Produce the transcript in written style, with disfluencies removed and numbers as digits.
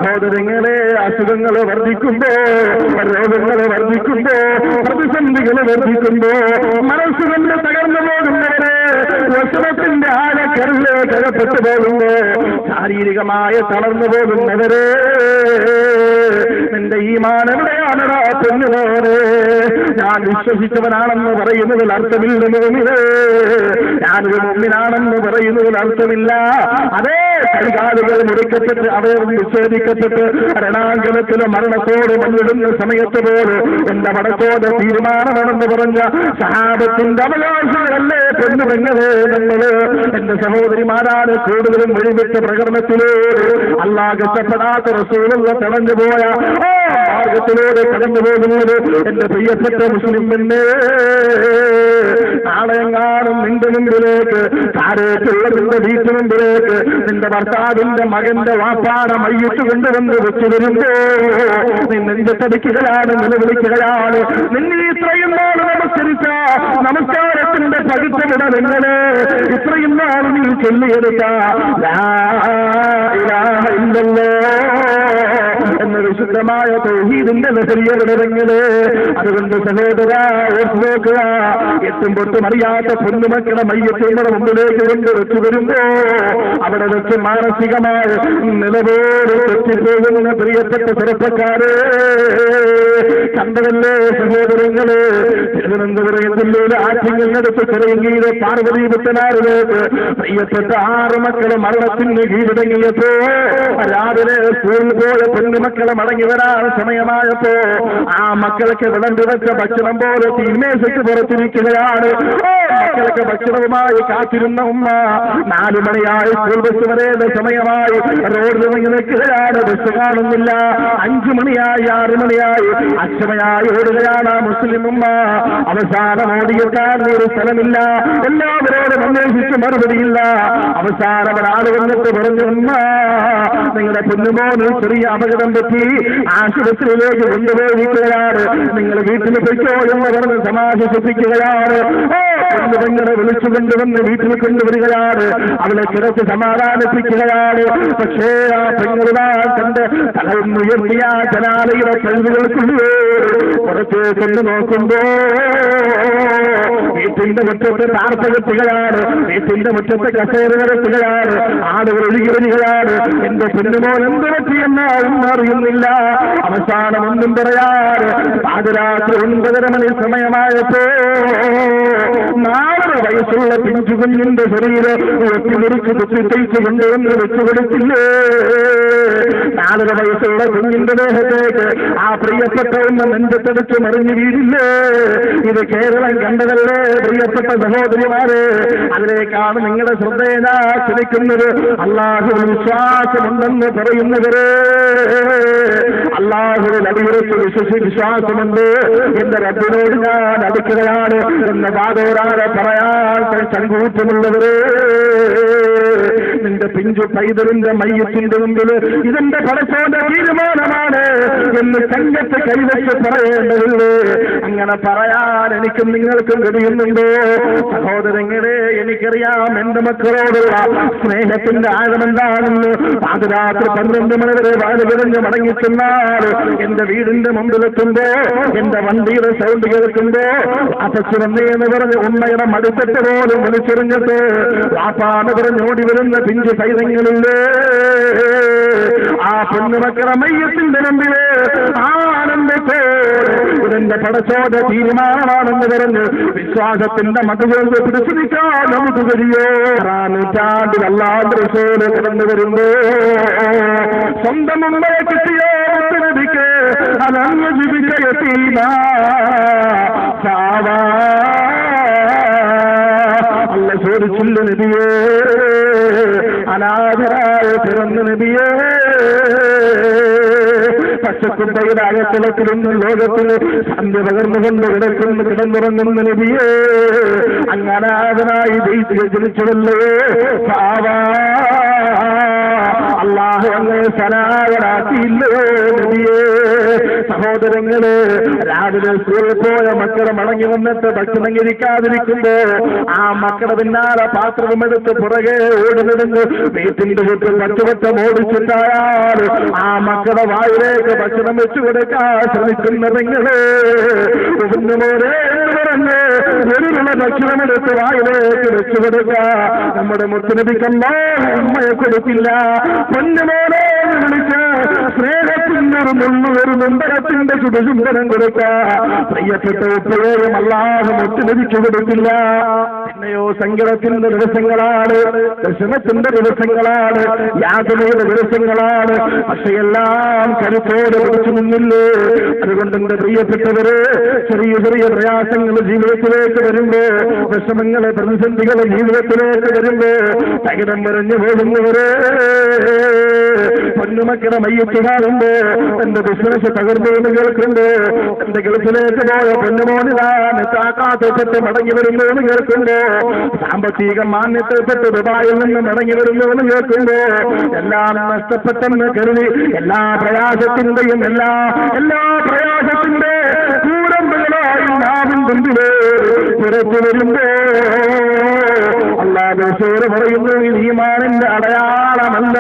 സഹോദരങ്ങളെ, അസുഖങ്ങൾ വർദ്ധിക്കുമ്പോ, രോഗങ്ങൾ വർദ്ധിക്കുമ്പോ, പ്രതിസന്ധികൾ വർദ്ധിക്കുമ്പോ, മനസ്സുകൊണ്ട് തകർന്നു പോകുന്നവരെ, വ്യസനത്തിന്റെ ആഴക്കരല് കരപ്പെട്ടു പോകുമ്പോ, ശാരീരികമായ തളർന്നു പോകുന്നവരെ, നിന്റെ ഈമാൻ എവിടെയാണടാ പൊന്നുപോരെ? ഞാൻ വിശ്വസിച്ചവനാണെന്ന് പറയുന്നതിൽ അർത്ഥമില്ല മോമിനെ, ഞാനൊരു മുഅ്മിനാണെന്ന് പറയുന്നതിൽ അർത്ഥമില്ല. അതേ കൈകാലുകൾ മുറിക്കപ്പെട്ട് അവയവം വിച്ഛേദിക്കപ്പെട്ട് രണാങ്കണത്തിലെ മരണത്തോട് മല്ലിടുന്ന സമയത്ത് പോലും എന്റെ പടത്തോട് തീരുമാനമാണെന്ന് പറഞ്ഞ സഹാബത്തിന്റെ അവകാശങ്ങളല്ലേ പെണ്ണുപെങ്ങളെ നമ്മള്. എന്റെ സഹോദരിമാരാണ് കൂടുതലും വെളിവിട്ട പ്രകടനത്തിലൂടെ അല്ലാഹ് ഇഷ്ടപ്പെടാത്ത റസൂലുള്ള തടഞ്ഞു പോയ മാർഗത്തിലൂടെ കടന്നു പോകുന്നത്. എന്റെ പ്രിയപ്പെട്ട മുസ്ലിം പെണ്ണേ, നാളെങ്ങാനും നിന്റെ മുമ്പിലേക്ക്, താരേറ്റുള്ള നിന്റെ വീട്ടു മുമ്പിലേക്ക് നിന്റെ ഭർത്താവിന്റെ മകന്റെ വാപ്പാടെ മയ്യത്ത് കൊണ്ടുവന്ന് വെച്ചു വരുമ്പോ നീ നെഞ്ചത്തടിക്കുകയാണ്, നിലവിളിക്കുകയാണ്. നിന്നെ ഇത്രയും നാൾ നമസ്കരിച്ച നമസ്കാരത്തിന്റെ പകുത്തവിട നിങ്ങളെ ഇത്രയും നാൾ നീ ചൊല്ലിയെടുക്ക ലാ ഇലാഹ ഇല്ലല്ലാഹ് എന്ന വിശുദ്ധമായ തൗഹീദിന്റെ ലഹരിയവിടങ്ങള്. അതുകൊണ്ട് സഹോദരാ, ഓർത്ത് നോക്കുക, എട്ടും പൊട്ടും അറിയാത്ത പൊന്നുമക്കളെ മയ്യത്തിന്റെ മുമ്പിലേക്ക് കൊണ്ട് വെച്ചു വരുമ്പോ അവിടെ വെച്ച് മാനസികമായ നിലവേറെ തെറ്റിപ്പോകുന്ന പ്രിയപ്പെട്ട ചെറുപ്പക്കാരെ കണ്ടതല്ലേ സഹോദരങ്ങള്? തിരുവനന്തപുരം ജില്ലയിലെ ആറ്റിങ്ങലിനടുത്ത് ചെറിയങ്കീരെ പാർവതി പുത്തനാറിലേക്ക് പ്രിയപ്പെട്ട 6 മക്കളെ മരണത്തിന് കീഴടങ്ങിയപ്പോ രാവിലെ സ്കൂളിൽ പോയ പെണ്ണുമക്കളെ മടങ്ങി വരാൻ സമയമായപ്പോ ആ മക്കൾക്ക് വിളമ്പി വെച്ച ഭക്ഷണം പോലെ തീമേശയ്ക്ക് പുറത്തിരിക്കുകയാണ്. മക്കൾക്ക് ഭക്ഷണവുമായി കാത്തിരുന്ന ഉമ്മ 4 മണിയായി സ്കൂൾ ബസ് വരേണ്ട സമയമായി റോഡിൽ ഇറങ്ങി നിൽക്കുകയാണ്. ബസ് കാണുന്നില്ല. 5 മണിയായി 6 മണിയായി അക്ഷമയായി ഓടുകയാണ് ആ മുസ്ലിം ഉമ്മ. അവസാനം ഓടിയെത്താൻ ഒരു സ്ഥലമില്ല. എല്ലാവരോടും അന്വേഷിച്ച് മറുപടിയില്ല. അവസാനം ഒരാൾ വന്നിട്ട് പറഞ്ഞു, ഉമ്മ നിങ്ങളുടെ പൊന്നുമോന് ചെറിയ അപകടം പറ്റി ആശുപത്രിയിലേക്ക് കൊണ്ടുപോയിരിക്കുകയാണ്, നിങ്ങൾ വീട്ടിൽ പൊയ്ക്കോ എന്ന് പറഞ്ഞ് സമാശ്വസിപ്പിക്കുകയാണ്. പെണ്ണുപെങ്ങളെ വിളിച്ചു കൊണ്ടുവന്ന് വീട്ടിൽ കൊണ്ടുവരികയാണ്. അവളെ കിടച്ച് സമാധാനിപ്പിക്കുകയാണ്. പക്ഷേ ആ പെങ്ങളുതാ തന്റെ തലയുയർത്തിയ ജനാലയുടെ കഴിവുകൾക്കുള്ളൂ പുറത്ത് കൊണ്ടു നോക്കുമ്പോ വീട്ടിന്റെ മുറ്റത്ത് താർപ്പ കെട്ടുകയാണ്, വീട്ടിന്റെ മുറ്റത്ത് കസേര കിടത്തുകയാണ്, ആളുകൾ ഒഴുകി വരികയാണ്. എന്റെ പെണ്ണുമോൻ എന്ത് പറ്റിയെന്നാവും അറിയുന്നില്ല. അവസാനം ഒന്നും പറയാറ് പാതിരാത്രി 9:30 മണി സമയമായപ്പോ 4 വയസ്സുള്ള പിഞ്ചു കുഞ്ഞിന്റെ ശരീരം ഒത്തിമുറിച്ച് കുത്തിത്തയ്ച്ചു കൊണ്ടുവന്ന് വെച്ചുകൊടുത്തില്ലേ. 4 വയസ്സുള്ള കുഞ്ഞിന്റെ ദേഹത്തേക്ക് ആ പ്രിയപ്പെട്ട ഒന്ന് നെഞ്ചത്തടിച്ച് മറിഞ്ഞു വീഴില്ലേ. ഇത് കേരളം കണ്ടതല്ലേ പ്രിയപ്പെട്ട സഹോദരിമാരെ? അതിലേക്കാണ് നിങ്ങളുടെ ശ്രദ്ധയെ ക്ഷണിക്കുന്നത്. അല്ലാഹുവിൽ വിശ്വാസമുണ്ടെന്ന് പറയുന്നവരെ, അല്ലാഹുവിൽ അടിയുറച്ച് വിശ്വാസമുണ്ട് എന്റെ റബ്ബിനോട് ഞാൻ അടുക്കുകയാണ് എന്ന വാദോരാതെ പറയാൻ ചങ്കൂറ്റമുള്ളവരെ, നിന്റെ പിഞ്ചു പൈതലിന്റെ മയ്യത്തിന്റെ മുമ്പിൽ ഇതെന്റെ പടച്ചോന്റെ തീരുമാനമാണ് എന്ന് കങ്കത്ത് കൈവച്ച് പറയേണ്ടതില്ലേ? അങ്ങനെ പറയാൻ എനിക്കും നിങ്ങൾക്കും കഴിയുന്നുണ്ടോ? സഹോദരങ്ങളെ, എനിക്കറിയാം എന്റെ മക്കളോടുള്ള സ്നേഹത്തിന്റെ ആഴമെന്താണെന്ന്. പാതിരാത്രി 12 മണി വരെ വാലുകിടഞ്ഞ് മടങ്ങിച്ചെന്നാൽ എന്റെ വീടിന്റെ മുമ്പിലെത്തുമ്പോ, എന്റെ വണ്ടിയുടെ സൗണ്ട് കേൾക്കുമ്പോ അപ്പച്ചുറന്നേന്ന് പറഞ്ഞ് ഉമ്മയുടെ മടുത്തിട്ട് പോലും വിളിച്ചെറിഞ്ഞിട്ട് വാപ്പാന്ന് പറഞ്ഞ് ഓടി വരുന്ന പിഞ്ചു പൈതങ്ങളില്ലേ, ആ പൊന്നുമക്കളെ മയ്യത്തിന്റെ മുമ്പില് ആനന്ദത്തെ ഇതെന്റെ പടച്ചോന്റെ തീരുമാനമാണെന്ന് പറഞ്ഞ് വിശ്വാസത്തിന്റെ മതകൾക്ക് പിടിച്ചു നിൽക്കാൻ നമുക്ക് കഴിയോ? 6 നൂറ്റാണ്ടിൽ അല്ലാഹുവിന്റെ റസൂൽ കടന്നു വരുമ്പോ സ്വന്തം ഉമ്മയെ കിട്ടിയോ നബിക്ക് അതങ്ങ് ജീവിക്കയത്തീന അല്ല ചോദിച്ചില്ല നബിയേ, അനാഥരായ പിറന്ന നബിയേ, പച്ചക്കുമ്പയുടെ അകത്തിളത്തിലൊന്നും ലോകത്തിന് സന്ധ്യ പകർന്നുകൊണ്ട് കിടന്നുറങ്ങുന്ന നബിയേ, അങ്ങനാഥനായി ജനിച്ചുവല്ലേ പാവാ, അല്ലാഹു അങ്ങനെ സനാഥനാക്കിയില്ലേ നബിയേ. സഹോദരങ്ങള്, രാവിലെ സ്കൂളിൽ പോയ മക്കളെ മടങ്ങി വന്നിട്ട് ഭക്ഷണം കഴിക്കാതിരിക്കുമ്പോ ആ മക്കളുടെ പിന്നാലെ പാത്രമെടുത്ത് പുറകെ ഓടുന്നതെന്ന് വീട്ടിന്റെ ചുറ്റും പത്തുവട്ടം ഓടിച്ചിട്ടായാൽ ആ മക്കളുടെ വായിലേക്ക് ഭക്ഷണം വെച്ചു കൊടുക്കാൻ ശ്രമിക്കുന്നതെങ്ങള് ഒന്നുമോരെ പറഞ്ഞ് ഒരുള്ള ഭക്ഷണമെടുത്ത് വായിലേക്ക് വെച്ചു കൊടുക്ക. നമ്മുടെ മുത്തുനബിക്കല്ല ഉമ്മയെ കൊടുക്കില്ല. പൊന്നുമോനെ വിളിച്ച് സ്നേഹത്തിന്റെ ഒരു മുള്ളൊരു മുമ്പരത്തിന്റെ ചുടുചുംബനം കൊടുക്ക. പ്രിയപ്പെട്ട ഉപ്പയോയും അല്ലാതെ മുത്തുനബിക്ക് കൊടുക്കില്ല. പിന്നെയോ സങ്കടത്തിന്റെ ദിവസങ്ങളാണ്, വിഷമത്തിന്റെ ദിവസങ്ങളാണ്, യാതനയുടെ ദിവസങ്ങളാണ്. പക്ഷെ എല്ലാം കരുത്തോടെ പിടിച്ചു നിന്നില്ലേ? അതുകൊണ്ട് എന്റെ പ്രിയപ്പെട്ടവര്, ചെറിയ ചെറിയ പ്രയാസങ്ങൾ ജീവിതത്തിലേക്ക് വരുമ്പോ, വിഷമങ്ങളെ പ്രതിസന്ധികളെ ജീവിതത്തിലേക്ക് വരുമ്പോ തകിടം മറിഞ്ഞു പോകുന്നവര്, പൊന്നുമക്കളെ മയ്യത്ത് കാണുമ്പോ, എന്റെ ബിസിനസ് തകർന്നു കേൾക്കുമ്പോ, എന്റെ ഗൾഫിലേക്ക് പോയ പൊന്നുമോനിലാണ് താക്കാത്തപ്പെട്ട് മടങ്ങി വരുന്നു എന്ന് കേൾക്കുമ്പോ, സാമ്പത്തിക മാന്യത്തിൽപ്പെട്ട് ദുബായിൽ നിന്ന് മടങ്ങി വരുന്നു എന്ന് കേൾക്കുമ്പോ, എല്ലാം നഷ്ടപ്പെട്ടെന്ന് കരുതി എല്ലാ പ്രയാസത്തിന്റെയും എല്ലാ പ്രയാസത്തിന്റെ കൂടമ്പുകളായി നാവിൻ മുമ്പില് പുറത്തു വരുമ്പോ അല്ലാതെ പറയുന്നു ഈമാനിന്റെ അടയാളമല്ല.